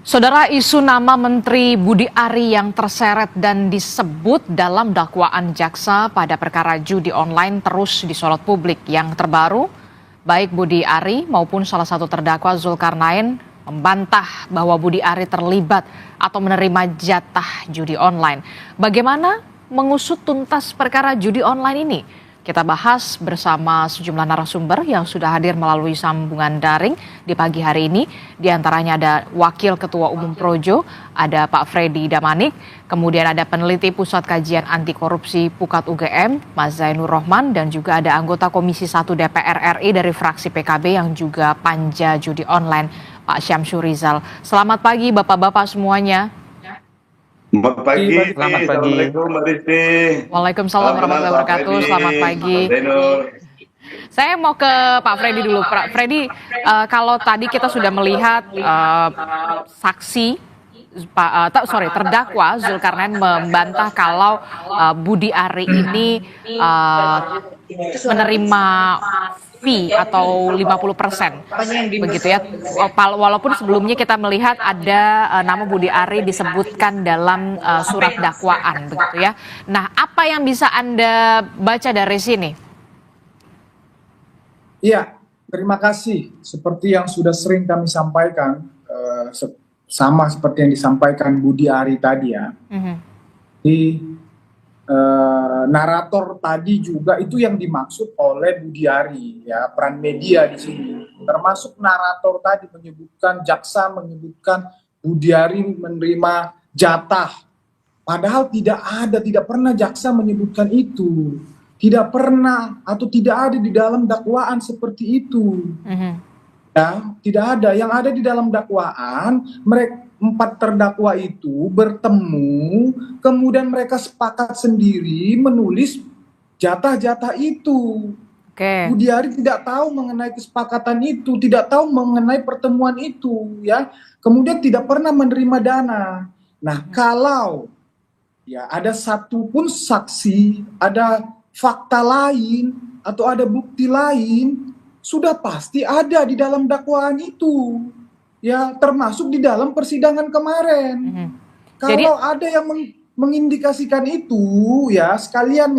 Saudara, isu nama Menteri Budi Ari yang terseret dan disebut dalam dakwaan jaksa pada perkara judi online terus disorot publik. Yang terbaru, baik Budi Ari maupun salah satu terdakwa Zulkarnain membantah bahwa Budi Ari terlibat atau menerima jatah judi online. Bagaimana mengusut tuntas perkara judi online ini? Kita bahas bersama sejumlah narasumber yang sudah hadir melalui sambungan daring di pagi hari ini. Di antaranya ada Wakil Ketua Umum Projo, ada Pak Freddy Damanik, kemudian ada peneliti Pusat Kajian Anti Korupsi Pukat UGM, Mas Zainur Rohman, dan juga ada anggota Komisi 1 DPR RI dari fraksi PKB yang juga panja judi online, Pak Syamsur Rizal. Selamat pagi Bapak-Bapak semuanya. Selamat pagi. Selamat pagi. Assalamualaikum Mbak Rizky. Waalaikumsalam warahmatullahi wabarakatuh. Selamat pagi. Saya mau ke Pak Freddy dulu. Pak Freddy, kalau tadi kita sudah melihat saksi, terdakwa Zulkarnain membantah kalau Budi Ari ini menerima fee atau 50%, begitu ya. Walaupun sebelumnya kita melihat ada nama Budi Ari disebutkan dalam surat dakwaan, begitu ya. Nah, apa yang bisa Anda baca dari sini? Iya, terima kasih. Seperti yang sudah sering kami sampaikan, sama seperti yang disampaikan Budi Ari tadi ya. Di narator tadi juga itu yang dimaksud oleh Budi Ari ya, peran media di sini. Termasuk narator tadi menyebutkan jaksa menyebutkan Budi Ari menerima jatah. Padahal tidak pernah jaksa menyebutkan itu. Tidak pernah atau tidak ada di dalam dakwaan seperti itu. Ya, tidak ada. Yang ada di dalam dakwaan, mereka 4 terdakwa itu bertemu, kemudian mereka sepakat sendiri menulis jatah-jatah itu. Budi Ari tidak tahu mengenai kesepakatan itu, tidak tahu mengenai pertemuan itu, ya. Kemudian tidak pernah menerima dana. Nah, kalau ya ada satu pun saksi, ada fakta lain atau ada bukti lain, sudah pasti ada di dalam dakwaan itu. Ya, termasuk di dalam persidangan kemarin. Kalau ada yang mengindikasikan itu, ya sekalian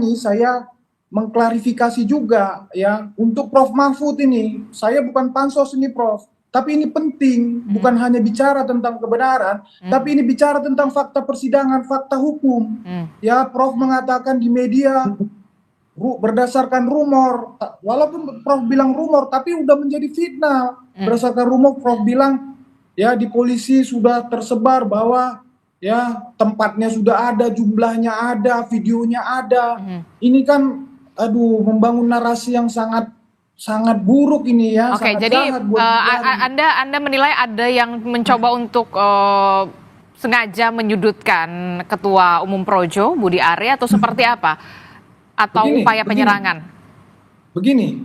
nih saya mengklarifikasi juga ya untuk Prof Mahfud ini. Saya bukan pansos ini Prof, tapi ini penting, bukan hanya bicara tentang kebenaran, tapi ini bicara tentang fakta persidangan, fakta hukum. Ya, Prof mengatakan di media berdasarkan rumor, walaupun Prof bilang rumor, tapi udah menjadi fitnah. Berdasarkan rumor, Prof bilang ya di polisi sudah tersebar bahwa ya tempatnya sudah ada, jumlahnya ada, videonya ada. Ini kan, membangun narasi yang sangat buruk ini ya. Oke, jadi Anda menilai ada yang mencoba untuk sengaja menyudutkan Ketua Umum Projo Budi Ari atau seperti apa? Atau upaya penyerangan? Begini,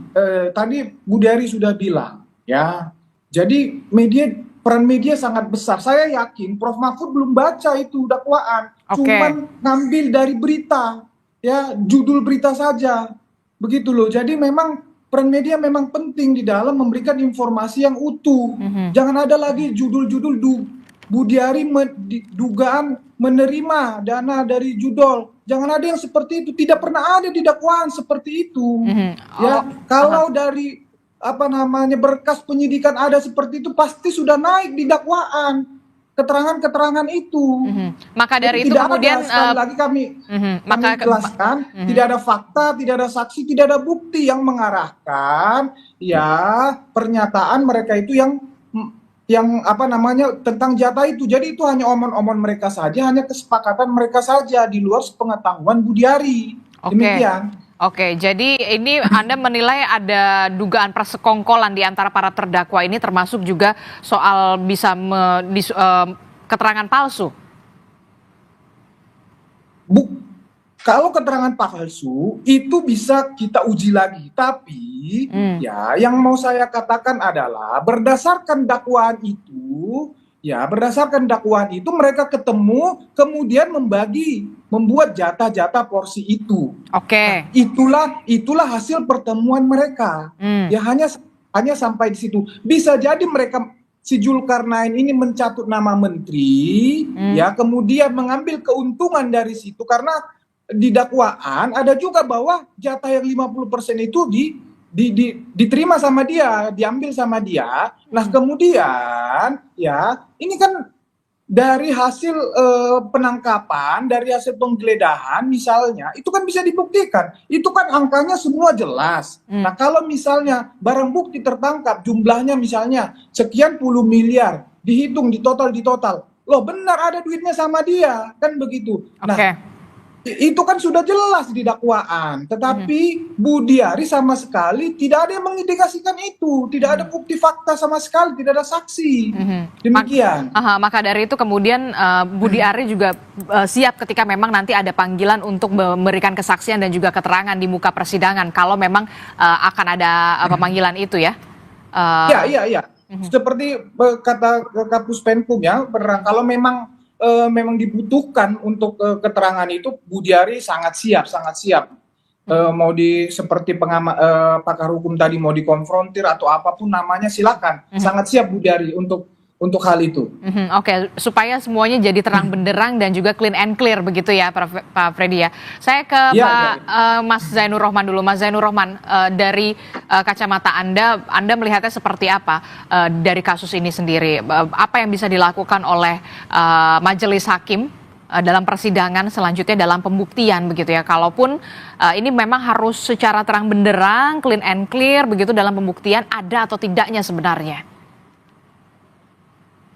tadi Budi Ari sudah bilang, ya. Jadi peran media sangat besar. Saya yakin Prof Mahfud belum baca itu dakwaan, cuman ngambil dari berita, ya judul berita saja, begitu loh. Jadi memang peran media memang penting di dalam memberikan informasi yang utuh. Jangan ada lagi judul-judul Budi Ari dugaan menerima dana dari judol. Jangan ada yang seperti itu. Tidak pernah ada di dakwaan seperti itu. Ya, kalau dari berkas penyidikan ada seperti itu, pasti sudah naik di dakwaan keterangan-keterangan itu. Maka dari itu kemudian sekali lagi kami jelaskan, tidak ada fakta, tidak ada saksi, tidak ada bukti yang mengarahkan ya pernyataan mereka itu yang tentang jatah itu. Jadi itu hanya omon-omon mereka saja, hanya kesepakatan mereka saja di luar sepengetahuan Budi Ari. Demikian. Oke, jadi ini Anda menilai ada dugaan persekongkolan di antara para terdakwa ini, termasuk juga soal bisa keterangan palsu. Kalau keterangan palsu itu bisa kita uji lagi, tapi ya yang mau saya katakan adalah berdasarkan dakwaan itu mereka ketemu kemudian membuat jatah-jatah porsi itu. Nah, itulah hasil pertemuan mereka. Ya hanya sampai di situ. Bisa jadi mereka si Zulkarnain ini mencatut nama menteri, ya kemudian mengambil keuntungan dari situ karena di dakwaan ada juga bahwa jatah yang 50% itu diterima sama dia, diambil sama dia. Nah kemudian ya ini kan dari hasil penangkapan, dari hasil penggeledahan misalnya, itu kan bisa dibuktikan. Itu kan angkanya semua jelas. Nah kalau misalnya barang bukti tertangkap jumlahnya misalnya sekian puluh miliar, dihitung, di total, loh benar ada duitnya sama dia, kan begitu. Nah itu kan sudah jelas di dakwaan, tetapi Budiari sama sekali tidak ada yang mengindikasikan itu, tidak ada bukti fakta sama sekali, tidak ada saksi. Demikian. Maka dari itu kemudian Budiari juga siap ketika memang nanti ada panggilan untuk memberikan kesaksian dan juga keterangan di muka persidangan kalau memang akan ada pemanggilan itu ya. Iya. Seperti kata Kapus Penkum ya, kalau memang dibutuhkan untuk keterangan itu, Budiari sangat siap. Mau seperti pakar hukum tadi mau dikonfrontir atau apapun namanya silakan, sangat siap Budiari untuk hal itu. Oke, supaya semuanya jadi terang benderang dan juga clean and clear begitu ya, Pak Freddy ya. Saya ke Mas Zainur Rohman dulu. Mas Zainur Rohman, dari kacamata Anda melihatnya seperti apa dari kasus ini sendiri? Apa yang bisa dilakukan oleh majelis hakim dalam persidangan selanjutnya dalam pembuktian begitu ya? Kalaupun ini memang harus secara terang benderang, clean and clear begitu dalam pembuktian, ada atau tidaknya sebenarnya?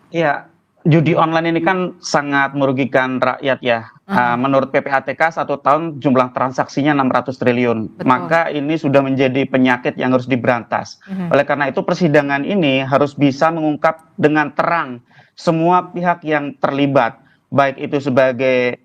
Ya, judi online ini kan sangat merugikan rakyat ya. Menurut PPATK 1 tahun jumlah transaksinya 600 triliun. Betul. Maka ini sudah menjadi penyakit yang harus diberantas. Oleh karena itu persidangan ini harus bisa mengungkap dengan terang semua pihak yang terlibat. Baik itu sebagai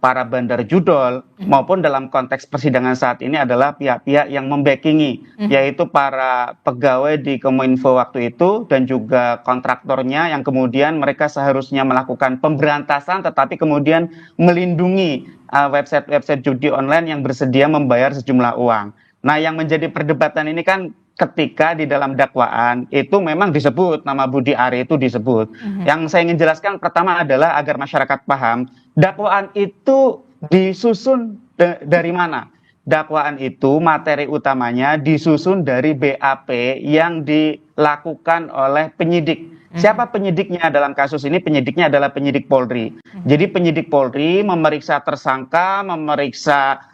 para bandar judol maupun dalam konteks persidangan saat ini adalah pihak-pihak yang membackingi, yaitu para pegawai di Kominfo waktu itu dan juga kontraktornya yang kemudian mereka seharusnya melakukan pemberantasan tetapi kemudian melindungi website-website judi online yang bersedia membayar sejumlah uang. Nah, yang menjadi perdebatan ini kan ketika di dalam dakwaan itu memang disebut nama Budiari itu disebut. Yang saya ingin jelaskan pertama adalah agar masyarakat paham, dakwaan itu disusun dari mana? Dakwaan itu materi utamanya disusun dari BAP yang dilakukan oleh penyidik. Siapa penyidiknya dalam kasus ini? Penyidiknya adalah penyidik Polri. Jadi penyidik Polri memeriksa tersangka, memeriksa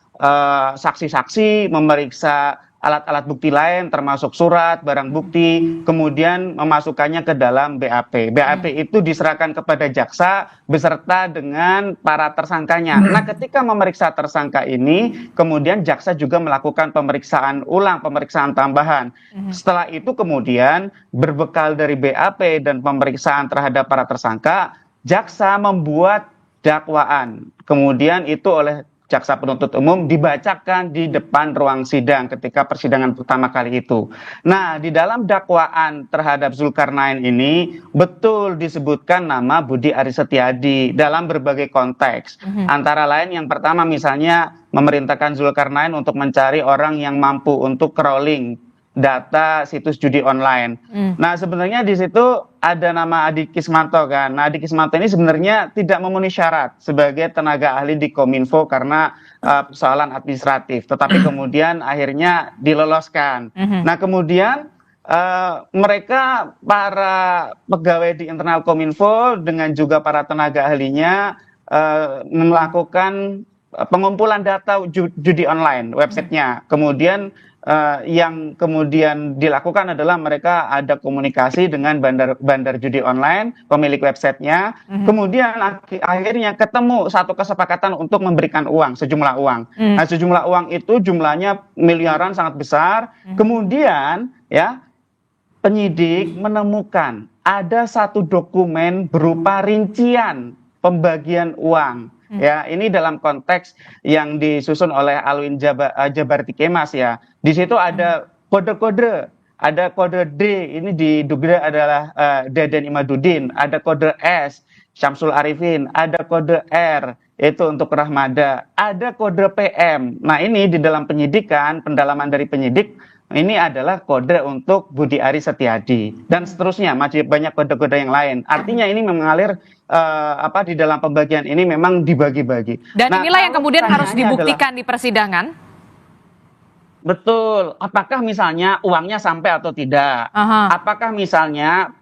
saksi-saksi, memeriksa alat-alat bukti lain termasuk surat, barang bukti, kemudian memasukkannya ke dalam BAP. BAP itu diserahkan kepada jaksa beserta dengan para tersangkanya. Nah, ketika memeriksa tersangka ini, kemudian jaksa juga melakukan pemeriksaan ulang, pemeriksaan tambahan. Setelah itu kemudian berbekal dari BAP dan pemeriksaan terhadap para tersangka, jaksa membuat dakwaan. Kemudian itu oleh jaksa penuntut umum dibacakan di depan ruang sidang ketika persidangan pertama kali itu. Nah, di dalam dakwaan terhadap Zulkarnain ini betul disebutkan nama Budi Aris Setiadi dalam berbagai konteks. Antara lain yang pertama misalnya memerintahkan Zulkarnain untuk mencari orang yang mampu untuk crawling data situs judi online. Nah, sebenarnya di situ ada nama Adi Kismanto kan. Nah, Adi Kismanto ini sebenarnya tidak memenuhi syarat sebagai tenaga ahli di Kominfo karena persoalan administratif. Tetapi kemudian akhirnya diloloskan. Nah, kemudian mereka para pegawai di internal Kominfo dengan juga para tenaga ahlinya melakukan pengumpulan data judi online websitenya. Kemudian yang kemudian dilakukan adalah mereka ada komunikasi dengan bandar judi online, pemilik websitenya. Kemudian akhirnya ketemu satu kesepakatan untuk memberikan uang, sejumlah uang. Nah, sejumlah uang itu jumlahnya miliaran, sangat besar. Kemudian ya penyidik menemukan ada satu dokumen berupa rincian pembagian uang. Ya, ini dalam konteks yang disusun oleh Alwin Jabarti Kemas ya. Di situ ada kode-kode, ada kode D, ini diduga adalah Deden Imaduddin, ada kode S, Syamsul Arifin, ada kode R, itu untuk Rahmada, ada kode PM. Nah, ini di dalam penyidikan, pendalaman dari penyidik ini adalah kode untuk Budi Aris Setiadi dan seterusnya, masih banyak kode-kode yang lain. Artinya ini mengalir di dalam pembagian ini memang dibagi-bagi. Dan inilah yang kemudian harus pertanyaannya dibuktikan di persidangan. Betul. Apakah misalnya uangnya sampai atau tidak? Aha. Apakah misalnya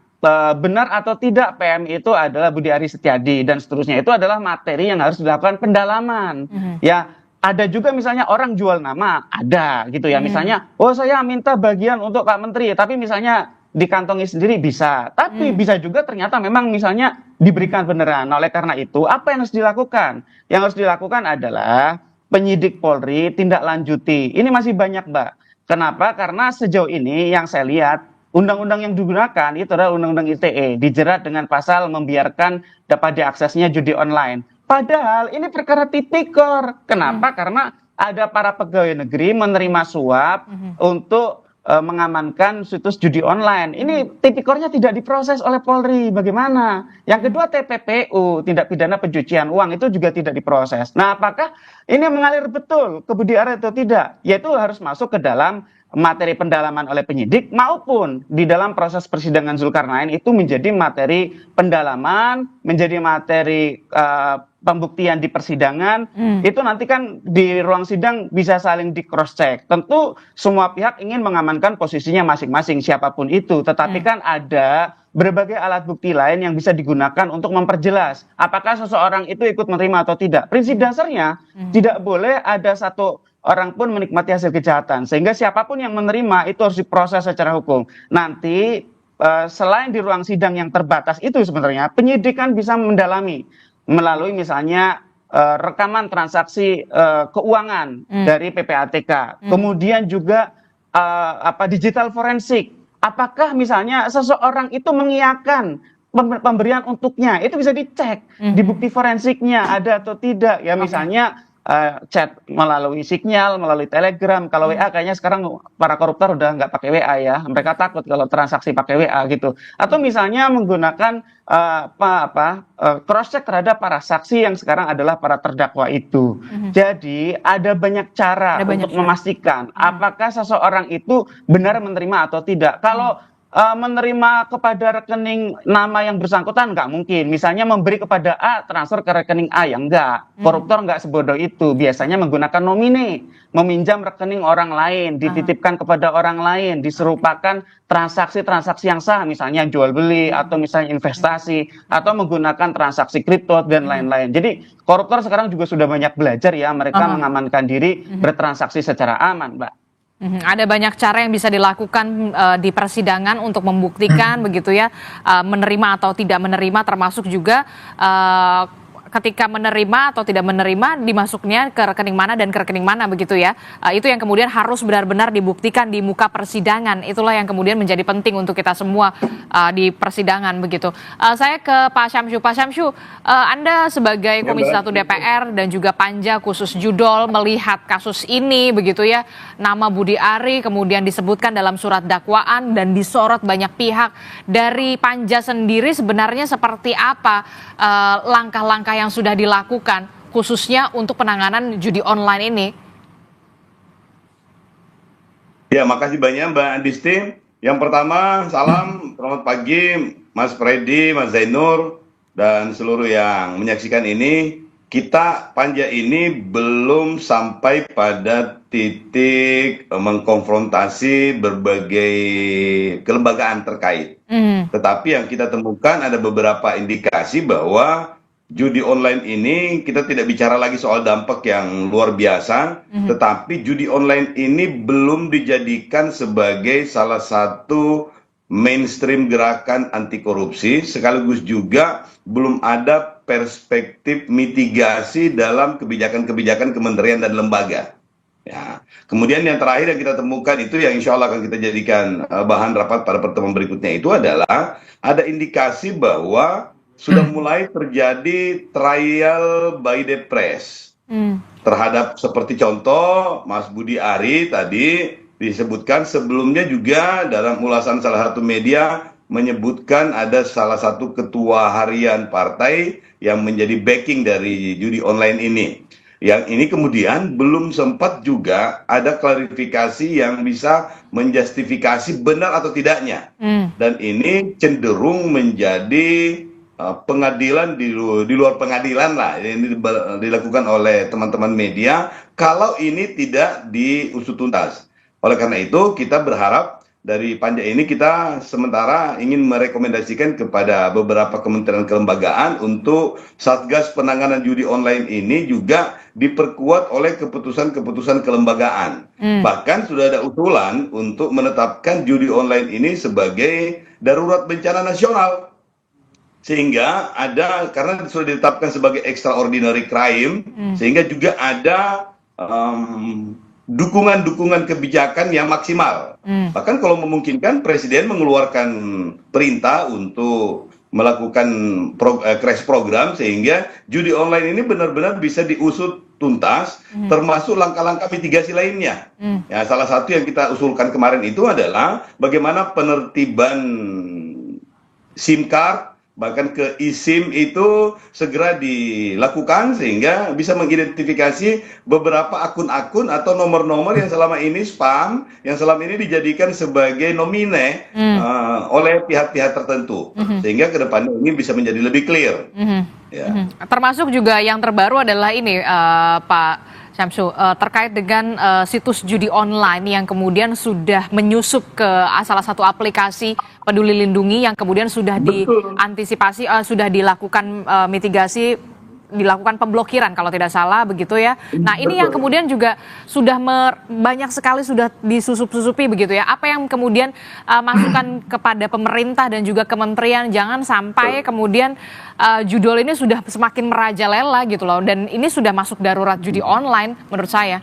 benar atau tidak PM itu adalah Budi Aris Setiadi dan seterusnya? Itu adalah materi yang harus dilakukan pendalaman. Ya, ada juga misalnya orang jual nama, ada gitu ya. Misalnya, oh saya minta bagian untuk Pak Menteri, tapi misalnya dikantongi sendiri bisa. Tapi bisa juga ternyata memang misalnya diberikan beneran. Nah, oleh karena itu, apa yang harus dilakukan? Yang harus dilakukan adalah penyidik Polri tindak lanjuti. Ini masih banyak, Mbak. Kenapa? Karena sejauh ini yang saya lihat, undang-undang yang digunakan itu adalah undang-undang ITE, dijerat dengan pasal membiarkan dapat diaksesnya judi online. Padahal ini perkara tipikor. Kenapa? Karena ada para pegawai negeri menerima suap untuk mengamankan situs judi online. Ini tipikornya tidak diproses oleh Polri. Bagaimana? Yang kedua TPPU, tindak pidana pencucian uang, itu juga tidak diproses. Nah, apakah ini mengalir betul ke Budi Aris atau tidak? Yaitu harus masuk ke dalam materi pendalaman oleh penyidik maupun di dalam proses persidangan Zulkarnain itu menjadi materi pendalaman, menjadi materi pembuktian di persidangan. Itu nanti kan di ruang sidang bisa saling di cross check. Tentu semua pihak ingin mengamankan posisinya masing-masing siapapun itu, tetapi kan ada berbagai alat bukti lain yang bisa digunakan untuk memperjelas apakah seseorang itu ikut menerima atau tidak. Prinsip dasarnya tidak boleh ada satu orang pun menikmati hasil kejahatan, sehingga siapapun yang menerima itu harus diproses secara hukum. Nanti selain di ruang sidang yang terbatas itu sebenarnya penyidik kan bisa mendalami melalui misalnya rekaman transaksi keuangan dari PPATK, kemudian juga digital forensik. Apakah misalnya seseorang itu mengiyakan pemberian untuknya, itu bisa dicek di bukti forensiknya ada atau tidak ya. Misalnya chat melalui Signal, melalui Telegram. Kalau WA kayaknya sekarang para koruptor udah nggak pakai WA ya, mereka takut kalau transaksi pakai WA gitu. Atau misalnya menggunakan cross check terhadap para saksi yang sekarang adalah para terdakwa itu. Jadi ada banyak cara untuk memastikan apakah seseorang itu benar menerima atau tidak. Kalau menerima kepada rekening nama yang bersangkutan nggak mungkin. Misalnya memberi kepada A, transfer ke rekening A, yang enggak. Koruptor nggak sebodoh itu. Biasanya menggunakan nomine, meminjam rekening orang lain, dititipkan kepada orang lain, diserupakan transaksi-transaksi yang sah, misalnya jual beli atau misalnya investasi atau menggunakan transaksi kripto dan lain-lain. Jadi koruptor sekarang juga sudah banyak belajar ya, mereka mengamankan diri bertransaksi secara aman, Mbak. Ada banyak cara yang bisa dilakukan di persidangan untuk membuktikan begitu ya, menerima atau tidak menerima, termasuk juga ketika menerima atau tidak menerima dimasuknya ke rekening mana dan ke rekening mana begitu ya. Itu yang kemudian harus benar-benar dibuktikan di muka persidangan. Itulah yang kemudian menjadi penting untuk kita semua di persidangan begitu. Saya ke Pak Syamsu. Pak Syamsu, Anda sebagai Komisi 1 DPR dan juga Panja khusus Judol melihat kasus ini begitu ya. Nama Budi Ari kemudian disebutkan dalam surat dakwaan dan disorot banyak pihak. Dari Panja sendiri sebenarnya seperti apa langkah-langkah yang sudah dilakukan khususnya untuk penanganan judi online ini? Ya, makasih banyak Mbak Adisti. Yang pertama, salam, selamat pagi Mas Freddy, Mas Zainur, dan seluruh yang menyaksikan ini. Kita Panja ini belum sampai pada titik mengkonfrontasi berbagai kelembagaan terkait. Tetapi yang kita temukan ada beberapa indikasi bahwa judi online ini kita tidak bicara lagi soal dampak yang luar biasa, tetapi judi online ini belum dijadikan sebagai salah satu mainstream gerakan anti korupsi, sekaligus juga belum ada perspektif mitigasi dalam kebijakan-kebijakan kementerian dan lembaga. Ya. Kemudian yang terakhir yang kita temukan itu yang insya Allah akan kita jadikan bahan rapat pada pertemuan berikutnya itu adalah ada indikasi bahwa sudah mulai terjadi trial by the press terhadap seperti contoh Mas Budi Ari tadi disebutkan, sebelumnya juga dalam ulasan salah satu media menyebutkan ada salah satu ketua harian partai yang menjadi backing dari judi online ini. Yang ini kemudian belum sempat juga ada klarifikasi yang bisa menjustifikasi benar atau tidaknya. Dan ini cenderung menjadi pengadilan di luar pengadilan lah. Ini dilakukan oleh teman-teman media kalau ini tidak diusut tuntas. Oleh karena itu kita berharap dari panja ini kita sementara ingin merekomendasikan kepada beberapa kementerian kelembagaan untuk Satgas Penanganan Judi Online ini juga diperkuat oleh keputusan-keputusan kelembagaan. Bahkan sudah ada usulan untuk menetapkan judi online ini sebagai darurat bencana nasional. Sehingga ada, karena sudah ditetapkan sebagai extraordinary crime, sehingga juga ada dukungan-dukungan kebijakan yang maksimal. Bahkan kalau memungkinkan Presiden mengeluarkan perintah untuk melakukan crash program sehingga judi online ini benar-benar bisa diusut tuntas, termasuk langkah-langkah mitigasi lainnya. Ya, salah satu yang kita usulkan kemarin itu adalah bagaimana penertiban SIM card bahkan ke eSIM itu segera dilakukan sehingga bisa mengidentifikasi beberapa akun-akun atau nomor-nomor yang selama ini spam, yang selama ini dijadikan sebagai nomine oleh pihak-pihak tertentu, sehingga ke depannya ini bisa menjadi lebih clear. Ya. Termasuk juga yang terbaru adalah ini, Pak Syamsu, terkait dengan situs judi online yang kemudian sudah menyusup ke salah satu aplikasi Peduli Lindungi yang kemudian sudah diantisipasi, sudah dilakukan mitigasi, dilakukan pemblokiran kalau tidak salah begitu ya. Nah ini yang kemudian juga sudah banyak sekali sudah disusup-susupi begitu ya. Apa yang kemudian masukan kepada pemerintah dan juga kementerian jangan sampai kemudian judul ini sudah semakin merajalela gitu loh. Dan ini sudah masuk darurat judi online menurut saya.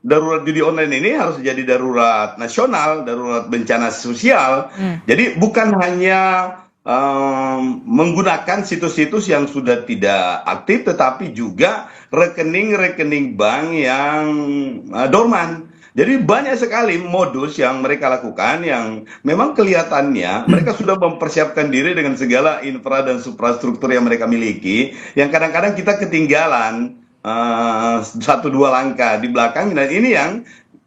Darurat judi online ini harus jadi darurat nasional, darurat bencana sosial. Jadi bukan hanya menggunakan situs-situs yang sudah tidak aktif, tetapi juga rekening-rekening bank yang dorman. Jadi banyak sekali modus yang mereka lakukan yang memang kelihatannya mereka sudah mempersiapkan diri dengan segala infra dan suprastruktur yang mereka miliki, yang kadang-kadang kita ketinggalan 1-2 langkah di belakang, dan ini yang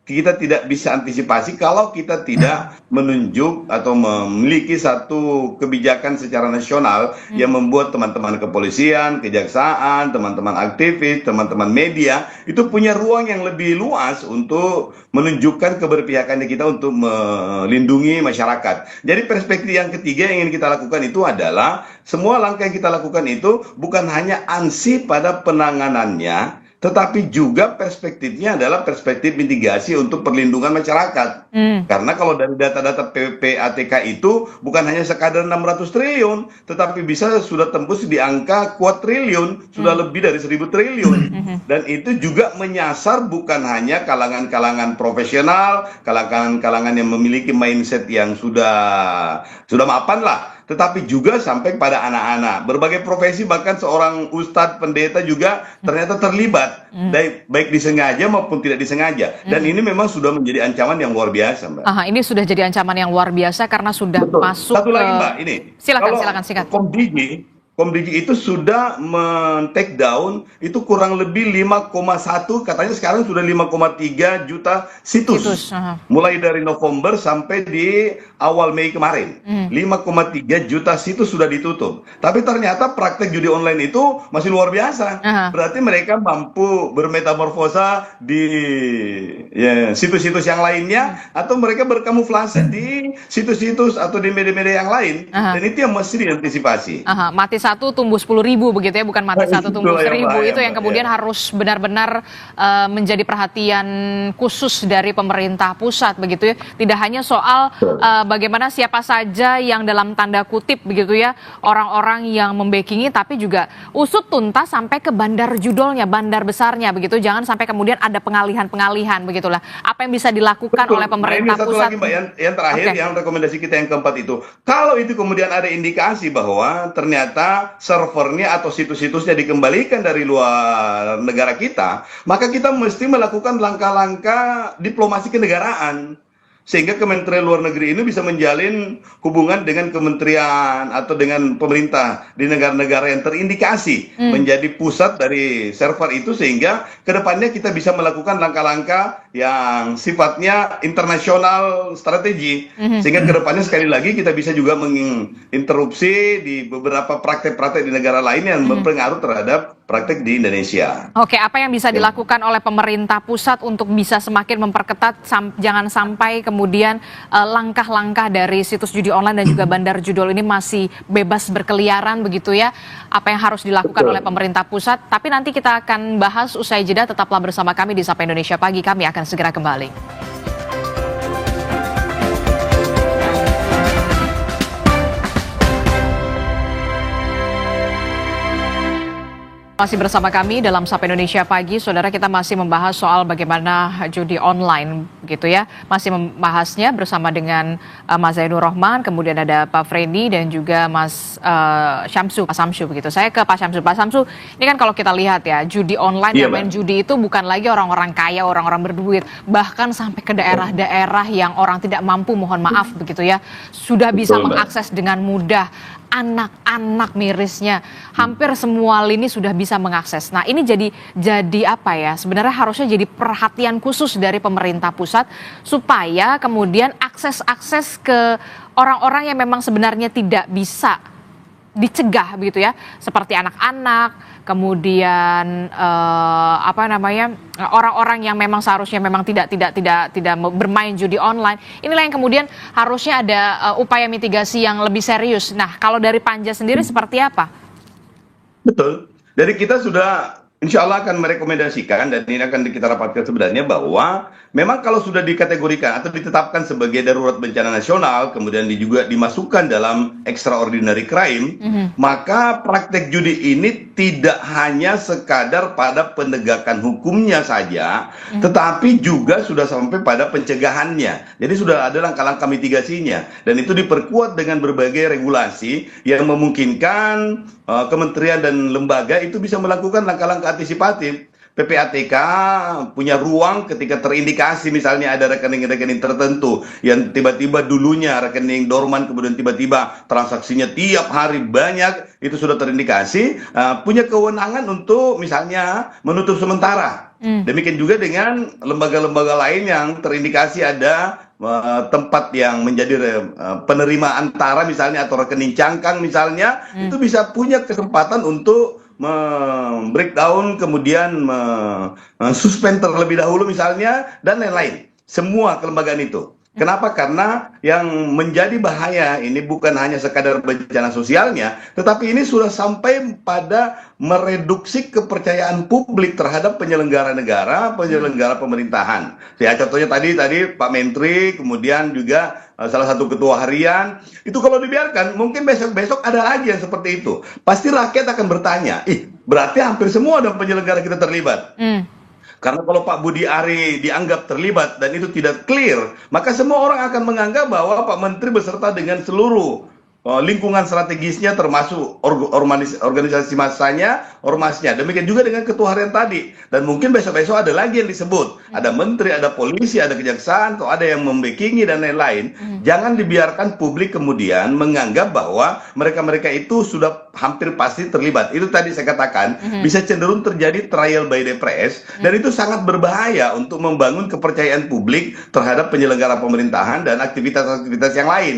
kita tidak bisa antisipasi kalau kita tidak menunjuk atau memiliki satu kebijakan secara nasional yang membuat teman-teman kepolisian, kejaksaan, teman-teman aktivis, teman-teman media itu punya ruang yang lebih luas untuk menunjukkan keberpihakannya kita untuk melindungi masyarakat. Jadi perspektif yang ketiga yang ingin kita lakukan itu adalah semua langkah yang kita lakukan itu bukan hanya ansih pada penanganannya, tetapi juga perspektifnya adalah perspektif mitigasi untuk perlindungan masyarakat. Karena kalau dari data-data PPATK itu bukan hanya sekadar 600 triliun, tetapi bisa sudah tembus di angka kuadriliun, sudah lebih dari 1.000 triliun. Dan itu juga menyasar bukan hanya kalangan-kalangan profesional, kalangan-kalangan yang memiliki mindset yang sudah mapan lah, tetapi juga sampai pada anak-anak. Berbagai profesi, bahkan seorang ustadz, pendeta juga ternyata terlibat, baik disengaja maupun tidak disengaja. Dan ini memang sudah menjadi ancaman yang luar biasa, Mbak. Ini sudah jadi ancaman yang luar biasa karena sudah masuk. Satu lagi, Mbak, ini. Silakan singkat. Komdigi itu sudah men-take down itu kurang lebih 5,1, katanya sekarang sudah 5,3 juta situs. Mulai dari November sampai di awal Mei kemarin. 5,3 juta situs sudah ditutup. Tapi ternyata praktek judi online itu masih luar biasa. Berarti mereka mampu bermetamorfosa di situs-situs yang lainnya, atau mereka berkamuflase di situs-situs atau di media-media yang lain. Dan itu yang mesti diantisipasi. Mati satu tumbuh 10.000 begitu ya, bukan mati satu tumbuh 1.000. Itu yang kemudian harus benar-benar menjadi perhatian khusus dari pemerintah pusat begitu ya. Tidak hanya soal bagaimana siapa saja yang dalam tanda kutip begitu ya orang-orang yang membackingi, tapi juga usut tuntas sampai ke bandar judulnya, bandar besarnya begitu. Jangan sampai kemudian ada pengalihan begitulah. Apa yang bisa dilakukan oleh pemerintah pusat? Ini satu lagi, Mbak, yang terakhir, yang rekomendasi kita yang keempat itu. Kalau itu kemudian ada indikasi bahwa ternyata servernya atau situs-situsnya dikembalikan dari luar negara kita, maka kita mesti melakukan langkah-langkah diplomasi kenegaraan. sehingga Kementerian Luar Negeri ini bisa menjalin hubungan dengan kementerian atau dengan pemerintah di negara-negara yang terindikasi menjadi pusat dari server itu, sehingga kedepannya kita bisa melakukan langkah-langkah yang sifatnya internasional strategi, sehingga kedepannya sekali lagi kita bisa juga menginterupsi di beberapa praktek-praktek di negara lain yang berpengaruh terhadap praktek di Indonesia. Oke, apa yang bisa dilakukan oleh pemerintah pusat untuk bisa semakin memperketat, jangan sampai kemudian langkah-langkah dari situs judi online dan juga bandar judul ini masih bebas berkeliaran begitu ya? Apa yang harus dilakukan oleh pemerintah pusat? Tapi nanti kita akan bahas usai jeda, tetaplah bersama kami di Sapa Indonesia Pagi, kami akan segera kembali. Masih bersama kami dalam Sapa Indonesia Pagi, saudara, kita masih membahas soal bagaimana judi online gitu ya. Masih membahasnya bersama dengan Mas Zainur Rohman, kemudian ada Pak Freddy dan juga Mas Syamsu, Pak Samsu begitu. Saya ke Pak Syamsu. Pak Samsu, ini kan kalau kita lihat ya, judi online yang main judi itu bukan lagi orang-orang kaya, orang-orang berduit, bahkan sampai ke daerah-daerah yang orang tidak mampu, mohon maaf begitu ya, sudah bisa mengakses dengan mudah. Anak-anak mirisnya hampir semua lini sudah bisa mengakses. Nah, ini jadi apa ya? Sebenarnya harusnya jadi perhatian khusus dari pemerintah pusat supaya kemudian akses ke orang-orang yang memang sebenarnya tidak bisa dicegah begitu ya, seperti anak-anak, kemudian orang-orang yang memang seharusnya memang tidak bermain judi online. Inilah yang kemudian harusnya ada upaya mitigasi yang lebih serius. Nah, kalau dari Panja sendiri seperti apa? Betul. Dari kita sudah insya Allah akan merekomendasikan, dan ini akan kita rapatkan sebenarnya, bahwa memang kalau sudah dikategorikan atau ditetapkan sebagai darurat bencana nasional, kemudian juga dimasukkan dalam extraordinary crime, maka praktek judi ini tidak hanya sekadar pada penegakan hukumnya saja, tetapi juga sudah sampai pada pencegahannya. Jadi sudah ada langkah-langkah mitigasinya, dan itu diperkuat dengan berbagai regulasi yang memungkinkan kementerian dan lembaga itu bisa melakukan langkah-langkah antisipatif. PPATK punya ruang ketika terindikasi misalnya ada rekening-rekening tertentu yang tiba-tiba dulunya rekening dorman, kemudian tiba-tiba transaksinya tiap hari banyak, itu sudah terindikasi, punya kewenangan untuk misalnya menutup sementara. Demikian juga dengan lembaga-lembaga lain yang terindikasi ada tempat yang menjadi penerima antara misalnya atau rekening cangkang misalnya, itu bisa punya kesempatan untuk breakdown, kemudian suspend terlebih dahulu misalnya, dan lain-lain. Semua kelembagaan itu. Kenapa? Karena yang menjadi bahaya ini bukan hanya sekadar bencana sosialnya, tetapi ini sudah sampai pada mereduksi kepercayaan publik terhadap penyelenggara negara, penyelenggara pemerintahan. Ya, contohnya tadi Pak Menteri, kemudian juga salah satu ketua harian, itu kalau dibiarkan mungkin besok-besok ada lagi yang seperti itu. Pasti rakyat akan bertanya, berarti hampir semua ada penyelenggara kita terlibat. Karena kalau Pak Budi Ari dianggap terlibat dan itu tidak clear, maka semua orang akan menganggap bahwa Pak Menteri beserta dengan seluruh lingkungan strategisnya, termasuk organisasi massanya, ormasnya. Demikian juga dengan ketua harian tadi. Dan mungkin besok-besok ada lagi yang disebut. Ada menteri, ada polisi, ada kejaksaan, atau ada yang membekingi dan lain-lain. Jangan dibiarkan publik kemudian menganggap bahwa mereka-mereka itu sudah hampir pasti terlibat. Itu tadi saya katakan, bisa cenderung terjadi trial by the press, dan itu sangat berbahaya untuk membangun kepercayaan publik terhadap penyelenggara pemerintahan dan aktivitas-aktivitas yang lain.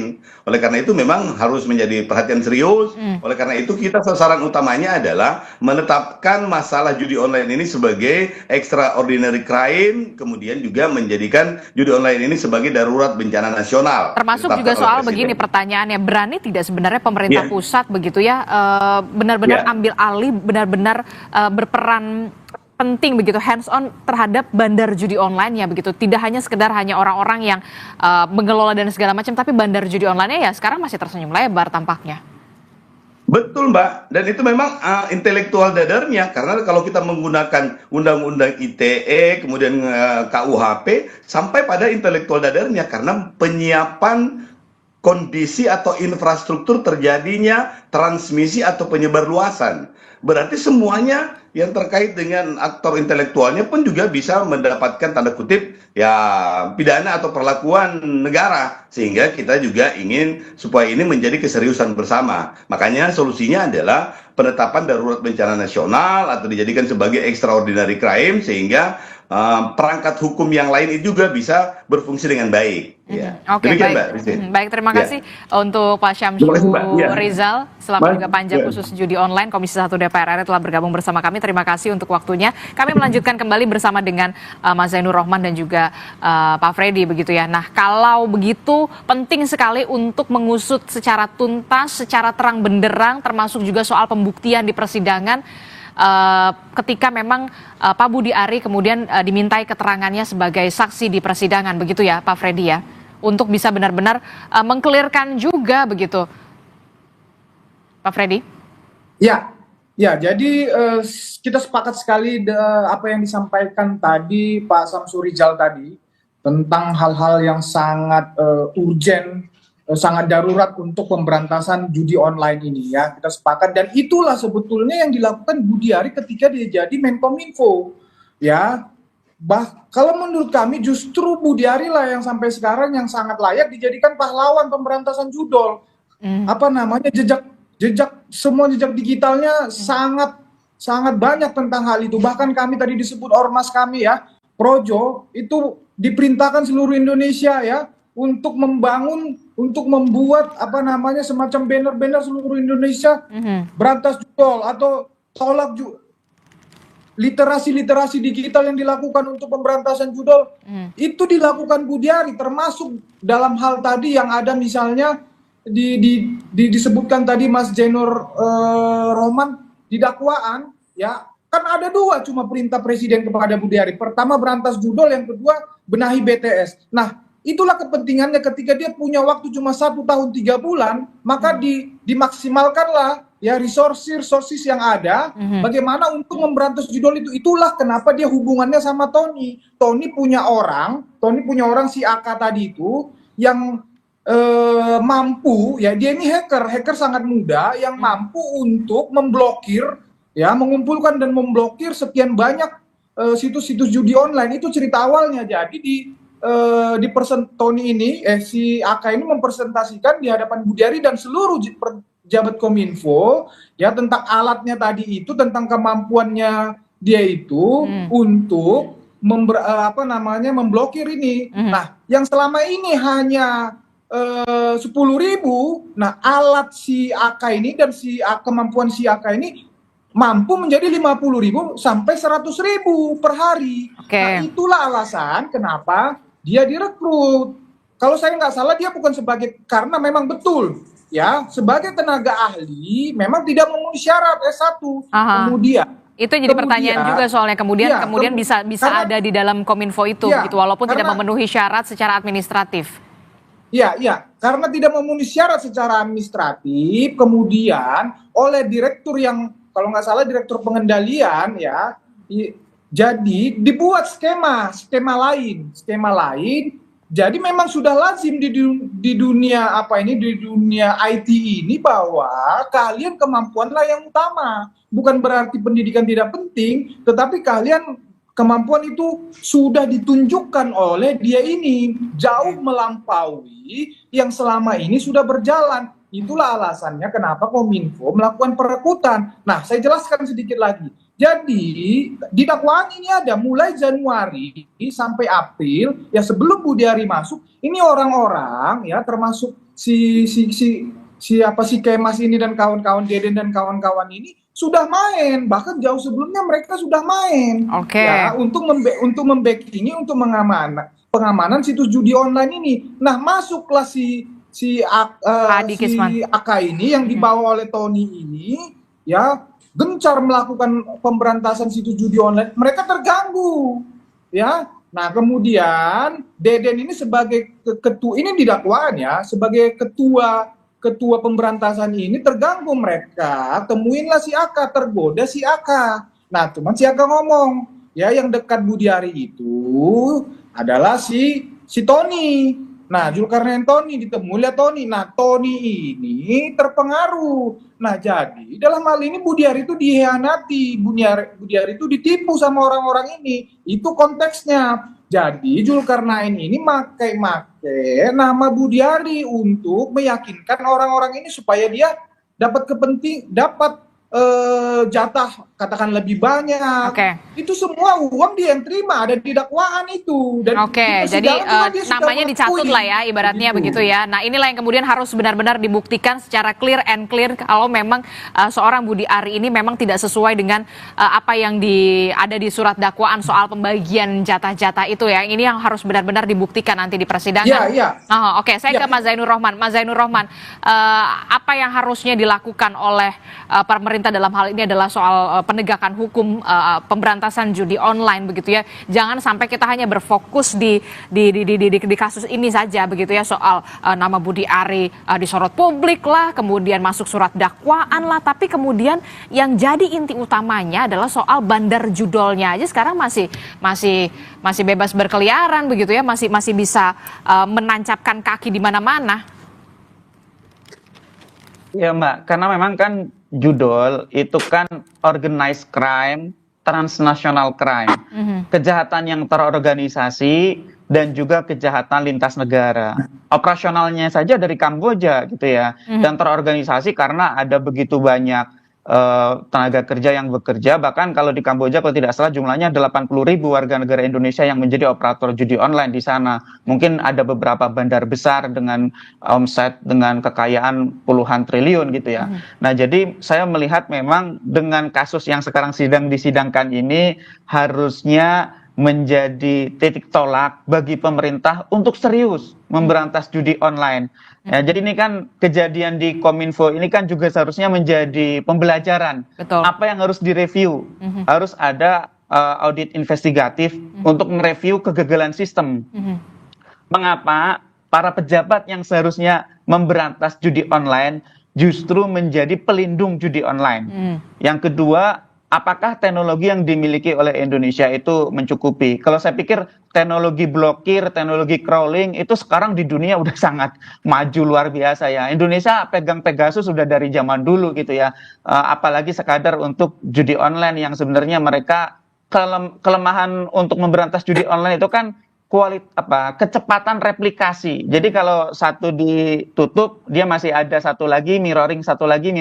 Oleh karena itu memang harus menjadi perhatian serius. Oleh karena itu kita sasaran utamanya adalah menetapkan masalah judi online ini sebagai extraordinary crime, kemudian juga menjadikan judi online ini sebagai darurat bencana nasional. Termasuk juga soal begini pertanyaannya, berani tidak sebenarnya pemerintah pusat begitu ya, benar-benar ambil alih, benar-benar berperan penting begitu, hands on terhadap bandar judi online ya begitu, tidak hanya sekedar hanya orang-orang yang mengelola dan segala macam, tapi bandar judi online-nya ya sekarang masih tersenyum lebar tampaknya. Betul, Mbak, dan itu memang intelektual dadarnya, karena kalau kita menggunakan undang-undang ITE, kemudian KUHP, sampai pada intelektual dadarnya, karena penyiapan kondisi atau infrastruktur terjadinya transmisi atau penyebar luasan. Berarti semuanya yang terkait dengan aktor intelektualnya pun juga bisa mendapatkan tanda kutip ya pidana atau perlakuan negara, sehingga kita juga ingin supaya ini menjadi keseriusan bersama. Makanya solusinya adalah penetapan darurat bencana nasional atau dijadikan sebagai extraordinary crime, sehingga perangkat hukum yang lain itu juga bisa berfungsi dengan baik. Ya. Oke, Demikian, baik. Mbak Rizky. Baik, terima Ya. kasih untuk Pak Syamsu Terima kasih, Mbak. Ya. Rizal, selamat Mas, juga Panja ya. khusus judi online Komisi 1 DPR RI telah bergabung bersama kami. Terima kasih untuk waktunya. Kami melanjutkan kembali bersama dengan Mas Zainur Rohman dan juga Pak Freddy begitu ya. Nah, kalau begitu penting sekali untuk mengusut secara tuntas, secara terang benderang, termasuk juga soal pembuktian di persidangan. Ketika memang Pak Budi Ari kemudian dimintai keterangannya sebagai saksi di persidangan begitu ya Pak Freddy ya, untuk bisa benar-benar mengkelirkan juga begitu Pak Freddy. Ya, ya. Jadi kita sepakat sekali apa yang disampaikan tadi Pak Syamsu Rizal tadi tentang hal-hal yang sangat urgent, sangat darurat untuk pemberantasan judi online ini ya. Kita sepakat, dan itulah sebetulnya yang dilakukan Budi Ari ketika dia jadi Menkominfo ya. Kalau menurut kami justru Budi Ari lah yang sampai sekarang yang sangat layak dijadikan pahlawan pemberantasan judol. Apa namanya, semua jejak digitalnya sangat banyak tentang hal itu. Bahkan kami tadi disebut ormas kami ya, Projo, itu diperintahkan seluruh Indonesia ya untuk membuat apa namanya semacam banner-banner seluruh Indonesia berantas judol atau tolak literasi digital yang dilakukan untuk pemberantasan judol. Itu dilakukan Budi Ari, termasuk dalam hal tadi yang ada misalnya disebutkan tadi Mas Zainur Rohman di dakwaan ya, kan ada dua cuma perintah presiden kepada Budi Ari. Pertama berantas judol, yang kedua benahi BTS. Nah, itulah kepentingannya ketika dia punya waktu cuma 1 tahun 3 bulan, maka dimaksimalkanlah ya resources yang ada, bagaimana untuk memberantas judol itu. Itulah kenapa dia hubungannya sama Tony. Tony punya orang si AK tadi itu yang mampu ya, dia ini hacker sangat muda yang mampu untuk memblokir ya, mengumpulkan dan memblokir sekian banyak situs-situs judi online. Itu cerita awalnya. Jadi Tony ini si AK ini mempresentasikan di hadapan Budi Ari dan seluruh pejabat Kominfo ya tentang alatnya tadi itu, tentang kemampuannya dia itu untuk memblokir ini. Nah, yang selama ini hanya 10.000, nah alat si AK ini dan kemampuan si AK ini mampu menjadi 50.000 sampai 100.000 per hari. Nah, itulah alasan kenapa dia direkrut. Kalau saya nggak salah dia bukan karena memang betul ya, sebagai tenaga ahli memang tidak memenuhi syarat S1. Kemudian itu jadi pertanyaan juga soalnya kemudian bisa ada di dalam Kominfo itu gitu, walaupun tidak memenuhi syarat secara administratif. Iya, karena tidak memenuhi syarat secara administratif, kemudian oleh direktur yang kalau nggak salah direktur pengendalian ya, jadi dibuat skema lain. Jadi memang sudah lazim di dunia di dunia IT ini bahwa kalian kemampuanlah yang utama. Bukan berarti pendidikan tidak penting, tetapi kemampuan itu sudah ditunjukkan oleh dia ini jauh melampaui yang selama ini sudah berjalan. Itulah alasannya kenapa Kominfo melakukan perekrutan. Nah, saya jelaskan sedikit lagi. Jadi di dakwaan ini ada mulai Januari sampai April ya, sebelum Budi Ari masuk, ini orang-orang ya termasuk si Kemas ini dan kawan-kawan, Deden dan kawan-kawan ini sudah main, bahkan jauh sebelumnya mereka sudah main. Ya, untuk membackingi, untuk pengamanan situs judi online ini. Nah, masuklah si AK ini yang dibawa oleh Tony ini ya, gencar melakukan pemberantasan situs judi online. Mereka terganggu ya. Nah, kemudian Deden ini sebagai ketua, ini di dakwaan ya, sebagai ketua pemberantasan ini terganggu. Mereka temuinlah si AK, tergoda si AK. Nah, cuman si AK ngomong ya, yang dekat Budi Ari itu adalah si Tony. Nah, Zulkarnain Tony ditemui oleh Tony. Nah, Tony ini terpengaruh. Nah, jadi dalam hal ini Budiari itu dihianati, Budiari itu ditipu sama orang-orang ini. Itu konteksnya. Jadi Zulkarnain ini makai nama Budiari untuk meyakinkan orang-orang ini supaya dia dapat jatah katakan lebih banyak. Itu semua uang dia yang terima, ada di dakwaan itu. Dan jadi namanya dicatut lah ya, ibaratnya begitu ya. Nah, inilah yang kemudian harus benar-benar dibuktikan secara clear and clear kalau memang seorang Budi Ari ini memang tidak sesuai dengan apa yang ada di surat dakwaan soal pembagian jatah-jatah itu ya. Ini yang harus benar-benar dibuktikan nanti di persidangan. Saya ke Mas Zainur Rohman. Mas Zainur Rohman, apa yang harusnya dilakukan oleh pemerintah dalam hal ini adalah soal penegakan hukum, pemberantasan judi online begitu ya. Jangan sampai kita hanya berfokus di kasus ini saja begitu ya, soal nama Budi Ari disorot publik lah, kemudian masuk surat dakwaan lah, tapi kemudian yang jadi inti utamanya adalah soal bandar judolnya aja sekarang masih bebas berkeliaran begitu ya, masih bisa menancapkan kaki di mana-mana. Ya Mbak, karena memang kan judol itu kan organized crime, transnational crime, kejahatan yang terorganisasi dan juga kejahatan lintas negara. Operasionalnya saja dari Kamboja gitu ya, dan terorganisasi karena ada begitu banyak tenaga kerja yang bekerja. Bahkan kalau di Kamboja kalau tidak salah jumlahnya 80.000 warga negara Indonesia yang menjadi operator judi online di sana. Mungkin ada beberapa bandar besar dengan omset dengan kekayaan puluhan triliun gitu ya. Nah, jadi saya melihat memang dengan kasus yang sekarang sedang disidangkan ini harusnya menjadi titik tolak bagi pemerintah untuk serius memberantas judi online. Ya, jadi ini kan kejadian di Kominfo ini kan juga seharusnya menjadi pembelajaran. Betul. Apa yang harus direview? Harus ada audit investigatif untuk mereview kegagalan sistem. Mengapa para pejabat yang seharusnya memberantas judi online justru menjadi pelindung judi online? Yang kedua, apakah teknologi yang dimiliki oleh Indonesia itu mencukupi? Kalau saya pikir teknologi blokir, teknologi crawling itu sekarang di dunia udah sangat maju luar biasa ya. Indonesia pegang Pegasus sudah dari zaman dulu gitu ya. Apalagi sekadar untuk judi online yang sebenarnya mereka kelemahan untuk memberantas judi online itu kan kecepatan replikasi. Jadi kalau satu ditutup, dia masih ada satu lagi, mirroring satu lagi,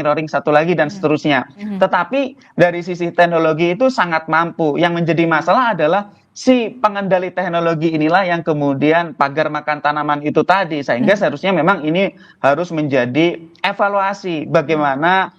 dan seterusnya. Tetapi dari sisi teknologi itu sangat mampu. Yang menjadi masalah adalah si pengendali teknologi inilah yang kemudian pagar makan tanaman itu tadi. Sehingga seharusnya memang ini harus menjadi evaluasi bagaimana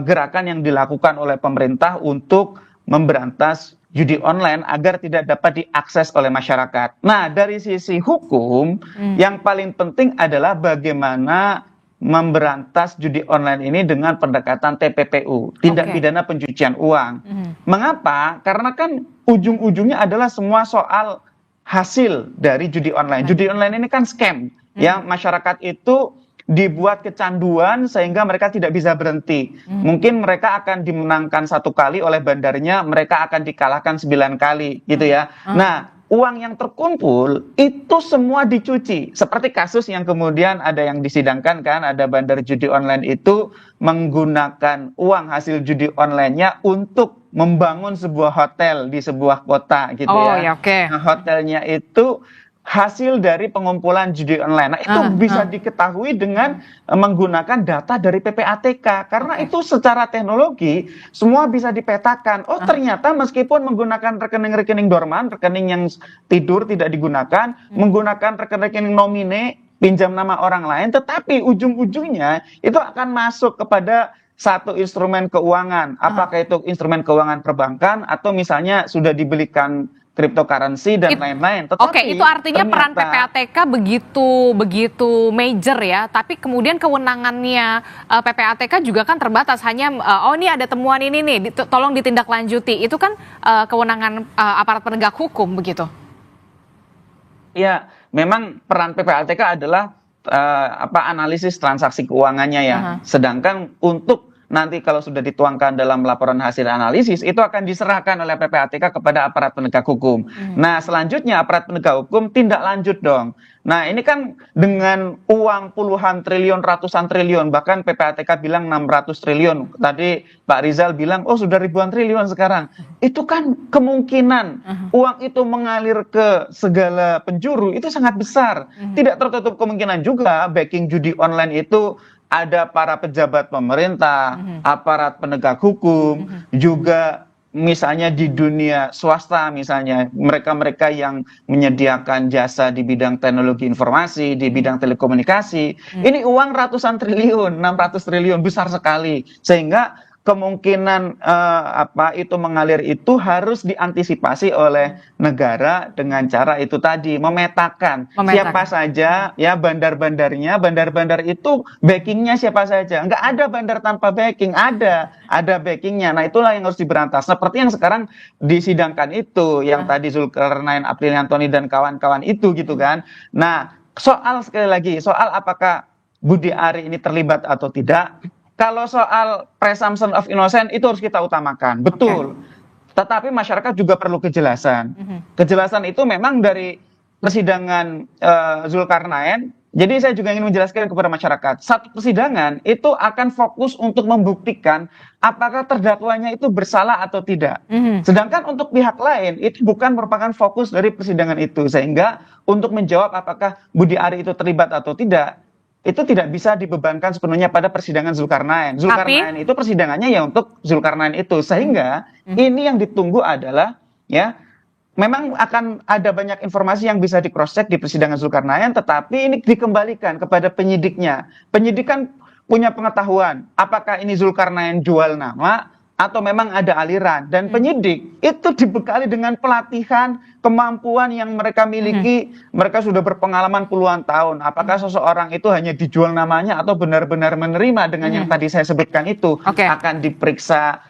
gerakan yang dilakukan oleh pemerintah untuk memberantas judi online agar tidak dapat diakses oleh masyarakat. Nah, dari sisi hukum, yang paling penting adalah bagaimana memberantas judi online ini dengan pendekatan TPPU, tindak pidana pencucian uang. Mengapa? Karena kan ujung-ujungnya adalah semua soal hasil dari judi online. Judi online ini kan scam, ya, masyarakat itu dibuat kecanduan sehingga mereka tidak bisa berhenti. Mungkin mereka akan dimenangkan 1 kali oleh bandarnya, mereka akan dikalahkan 9 kali gitu ya. Nah, uang yang terkumpul itu semua dicuci. Seperti kasus yang kemudian ada yang disidangkan kan, ada bandar judi online itu menggunakan uang hasil judi online-nya untuk membangun sebuah hotel di sebuah kota gitu ya. Nah, hotelnya itu hasil dari pengumpulan judi online. Nah, itu bisa diketahui dengan menggunakan data dari PPATK. Karena itu secara teknologi semua bisa dipetakan. Oh, ternyata meskipun menggunakan rekening-rekening dorman, rekening yang tidur tidak digunakan, menggunakan rekening nomine, pinjam nama orang lain, tetapi ujung-ujungnya itu akan masuk kepada satu instrumen keuangan. Apakah itu instrumen keuangan perbankan atau misalnya sudah dibelikan cryptocurrency dan lain-lain. Itu artinya peran PPATK begitu major ya, tapi kemudian kewenangannya PPATK juga kan terbatas, hanya ini ada temuan ini nih, tolong ditindaklanjuti. Itu kan kewenangan aparat penegak hukum begitu. Ya, memang peran PPATK adalah analisis transaksi keuangannya ya. Sedangkan untuk nanti kalau sudah dituangkan dalam laporan hasil analisis itu akan diserahkan oleh PPATK kepada aparat penegak hukum. Nah, selanjutnya aparat penegak hukum tindak lanjut dong. Nah, ini kan dengan uang puluhan triliun, ratusan triliun, bahkan PPATK bilang 600 triliun. Tadi Pak Rizal bilang, oh sudah ribuan triliun sekarang. Itu kan kemungkinan uang itu mengalir ke segala penjuru itu sangat besar. Tidak tertutup kemungkinan juga backing judi online itu ada para pejabat pemerintah, aparat penegak hukum, juga misalnya di dunia swasta, misalnya mereka-mereka yang menyediakan jasa di bidang teknologi informasi, di bidang telekomunikasi. Ini uang ratusan triliun, 600 triliun, besar sekali. Sehingga kemungkinan itu mengalir itu harus diantisipasi oleh negara dengan cara itu tadi, memetakan siapa saja ya bandar-bandarnya, bandar-bandar itu backingnya siapa saja. Enggak ada bandar tanpa backing, ada backingnya. Nah, itulah yang harus diberantas. Seperti yang sekarang disidangkan itu, yang tadi Zulkarnain, Apriliantoni dan kawan-kawan itu gitu kan. Nah, sekali lagi, soal apakah Budi Ari ini terlibat atau tidak. Kalau soal presumption of innocent itu harus kita utamakan, betul. Tetapi masyarakat juga perlu kejelasan. Kejelasan itu memang dari persidangan Zulkarnain. Jadi saya juga ingin menjelaskan kepada masyarakat, satu persidangan itu akan fokus untuk membuktikan apakah terdakwanya itu bersalah atau tidak. Sedangkan untuk pihak lain itu bukan merupakan fokus dari persidangan itu. Sehingga untuk menjawab apakah Budi Ari itu terlibat atau tidak, itu tidak bisa dibebankan sepenuhnya pada persidangan Zulkarnain. Zulkarnain itu persidangannya ya untuk Zulkarnain itu. Sehingga ini yang ditunggu adalah ya memang akan ada banyak informasi yang bisa di cross check di persidangan Zulkarnain, tetapi ini dikembalikan kepada penyidiknya. Penyidik kan punya pengetahuan apakah ini Zulkarnain jual nama atau memang ada aliran, dan penyidik itu dibekali dengan pelatihan, kemampuan yang mereka miliki. Mereka sudah berpengalaman puluhan tahun. Apakah seseorang itu hanya dijual namanya atau benar-benar menerima dengan yang tadi saya sebutkan itu. Akan diperiksa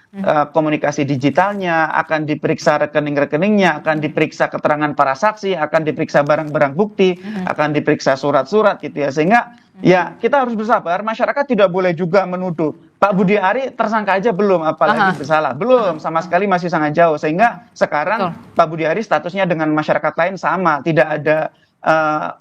komunikasi digitalnya, akan diperiksa rekening-rekeningnya, akan diperiksa keterangan para saksi, akan diperiksa barang-barang bukti, akan diperiksa surat-surat gitu ya. Sehingga ya kita harus bersabar, masyarakat tidak boleh juga menuduh Pak Budi Ari tersangka aja belum, apalagi bersalah. Belum, sama sekali masih sangat jauh. Sehingga sekarang Pak Budi Ari statusnya dengan masyarakat lain sama, tidak ada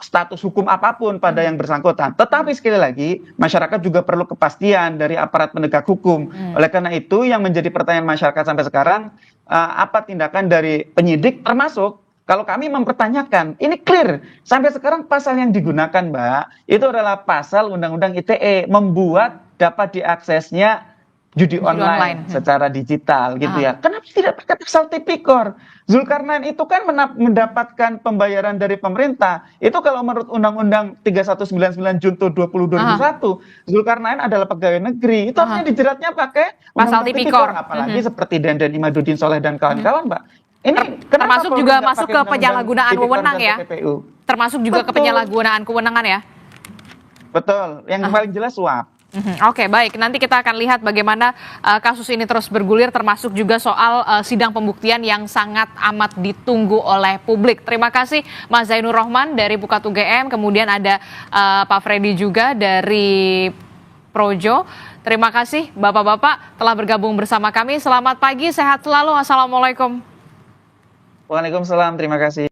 status hukum apapun pada yang bersangkutan. Tetapi sekali lagi, masyarakat juga perlu kepastian dari aparat penegak hukum. Oleh karena itu, yang menjadi pertanyaan masyarakat sampai sekarang, apa tindakan dari penyidik, termasuk kalau kami mempertanyakan, ini clear. Sampai sekarang pasal yang digunakan, Mbak, itu adalah pasal Undang-Undang ITE, membuat dapat diaksesnya judi online secara digital gitu ya. Kenapa tidak pakai pasal tipikor? Zulkarnain itu kan mendapatkan pembayaran dari pemerintah. Itu kalau menurut Undang-Undang 3199 Junto 2021, Zulkarnain adalah pegawai negeri. Itu harusnya dijeratnya pakai pasal tipikor. Apalagi seperti Denden Imaduddin Soleh dan kawan-kawan, Mbak. Ini termasuk juga masuk ke penyalahgunaan wewenang ya. Termasuk juga ke penyalahgunaan kewenangan ya. Betul. Yang paling jelas suap. Oke, baik. Nanti kita akan lihat bagaimana kasus ini terus bergulir, termasuk juga soal sidang pembuktian yang sangat amat ditunggu oleh publik. Terima kasih Mas Zainur Rohman dari Pukat UGM, kemudian ada Pak Freddy juga dari Projo. Terima kasih Bapak-Bapak telah bergabung bersama kami. Selamat pagi, sehat selalu. Assalamualaikum. Waalaikumsalam, terima kasih.